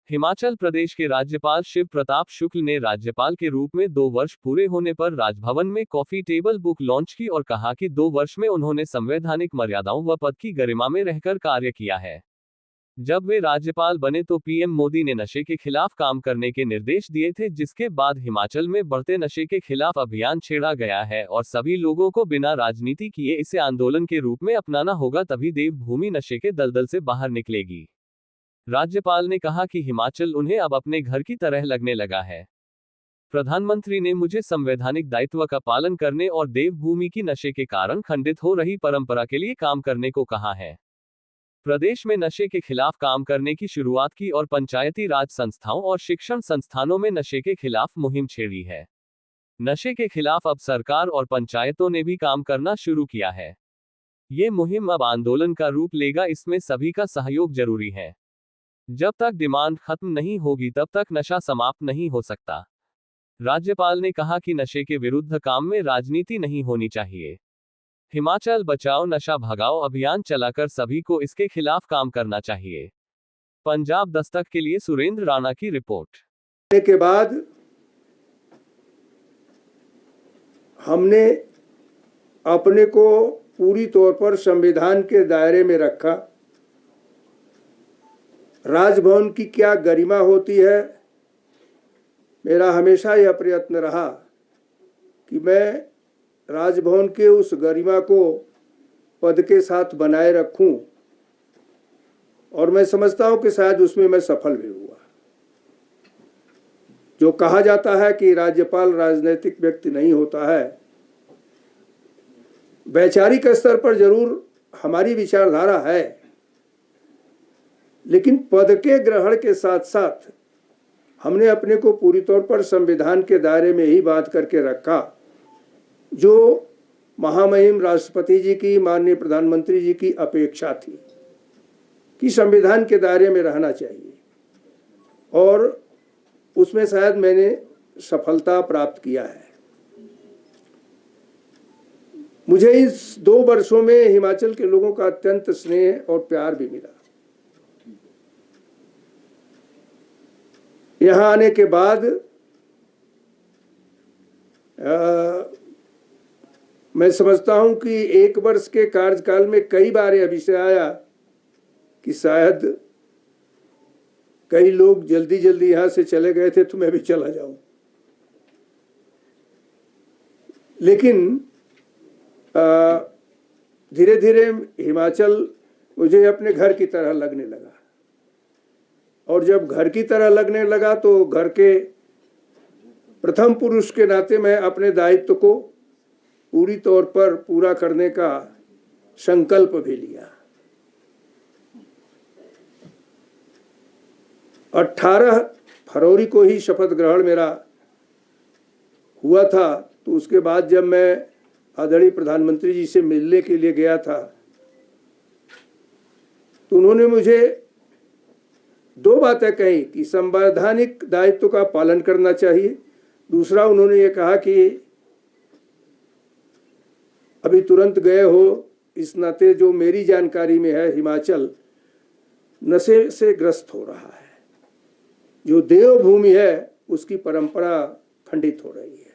हिमाचल प्रदेश के राज्यपाल शिव प्रताप शुक्ल ने राज्यपाल के रूप में 2 वर्ष पूरे होने पर राजभवन में कॉफी टेबल बुक लॉन्च की और कहा कि 2 वर्ष में उन्होंने संवैधानिक मर्यादाओं व पद की गरिमा में रहकर कार्य किया है। जब वे राज्यपाल बने तो पीएम मोदी ने नशे के खिलाफ काम करने के निर्देश दिए थे, जिसके बाद हिमाचल में बढ़ते नशे के खिलाफ अभियान छेड़ा गया है और सभी लोगों को बिना राजनीति किए इसे आंदोलन के रूप में अपनाना होगा, तभी देवभूमि नशे के दलदल से बाहर निकलेगी। राज्यपाल ने कहा कि हिमाचल उन्हें अब अपने घर की तरह लगने लगा है। प्रधानमंत्री ने मुझे संवैधानिक दायित्व का पालन करने और देवभूमि की नशे के कारण खंडित हो रही परंपरा के लिए काम करने को कहा है। प्रदेश में नशे के खिलाफ काम करने की शुरुआत की और पंचायती राज संस्थाओं और शिक्षण संस्थानों में नशे के खिलाफ मुहिम छेड़ी है। नशे के खिलाफ अब सरकार और पंचायतों ने भी काम करना शुरू किया है। ये मुहिम अब आंदोलन का रूप लेगा, इसमें सभी का सहयोग जरूरी है। जब तक डिमांड खत्म नहीं होगी तब तक नशा समाप्त नहीं हो सकता। राज्यपाल ने कहा कि नशे के विरुद्ध काम में राजनीति नहीं होनी चाहिए। हिमाचल बचाओ नशा भगाओ अभियान चलाकर सभी को इसके खिलाफ काम करना चाहिए। पंजाब दस्तक के लिए सुरेंद्र राणा की रिपोर्ट। के बाद हमने अपने को पूरी तौर पर संविधान के दायरे में रखा। राजभवन की क्या गरिमा होती है, मेरा हमेशा यह प्रयत्न रहा कि मैं राजभवन के उस गरिमा को पद के साथ बनाए रखूं, और मैं समझता हूं कि शायद उसमें मैं सफल भी हुआ। जो कहा जाता है कि राज्यपाल राजनीतिक व्यक्ति नहीं होता है, वैचारिक स्तर पर जरूर हमारी विचारधारा है, लेकिन पद के ग्रहण के साथ साथ हमने अपने को पूरी तौर पर संविधान के दायरे में ही बांध करके रखा। जो महामहिम राष्ट्रपति जी की, माननीय प्रधानमंत्री जी की अपेक्षा थी कि संविधान के दायरे में रहना चाहिए, और उसमें शायद मैंने सफलता प्राप्त किया है। मुझे इस 2 वर्षों में हिमाचल के लोगों का अत्यंत स्नेह और प्यार भी मिला। यहाँ आने के बाद मैं समझता हूं कि 1 वर्ष के कार्यकाल में कई बार यह विषय आया कि शायद कई लोग जल्दी जल्दी यहां से चले गए थे तो मैं भी चला जाऊं, लेकिन धीरे धीरे हिमाचल मुझे अपने घर की तरह लगने लगा, और जब घर की तरह लगने लगा तो घर के प्रथम पुरुष के नाते मैं अपने दायित्व को पूरी तौर पर पूरा करने का संकल्प भी लिया। 18 फरवरी को ही शपथ ग्रहण मेरा हुआ था, तो उसके बाद जब मैं आदरणीय प्रधानमंत्री जी से मिलने के लिए गया था तो उन्होंने मुझे 2 बातें कही कि संवैधानिक दायित्व का पालन करना चाहिए। दूसरा, उन्होंने ये कहा कि अभी तुरंत गए हो, इस नाते जो मेरी जानकारी में है हिमाचल नशे से ग्रस्त हो रहा है, जो देवभूमि है उसकी परंपरा खंडित हो रही है।